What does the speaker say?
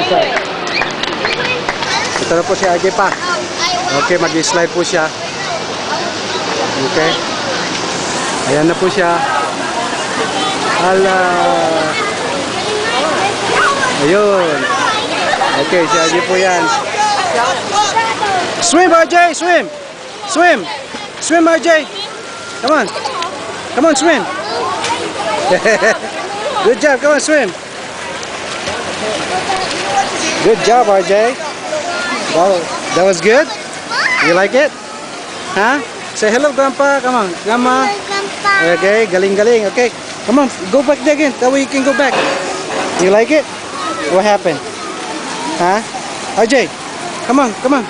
side. Ito na po si RJ pa. Okay, mag-slide po siya. Okay. Ayan na po siya. Hala. Ayun. Okay, si RJ po yan. Swim, RJ! Swim! Swim! Swim, RJ! Come on! Come on, swim! Good job, come on, swim! Good job, RJ! Wow, that was good? You like it? Huh? Say hello, Grandpa! Come on, Grandma! Okay, galing-galing, okay. Come on, go back there again, that way you can go back. You like it? What happened? Huh? RJ, come on, come on.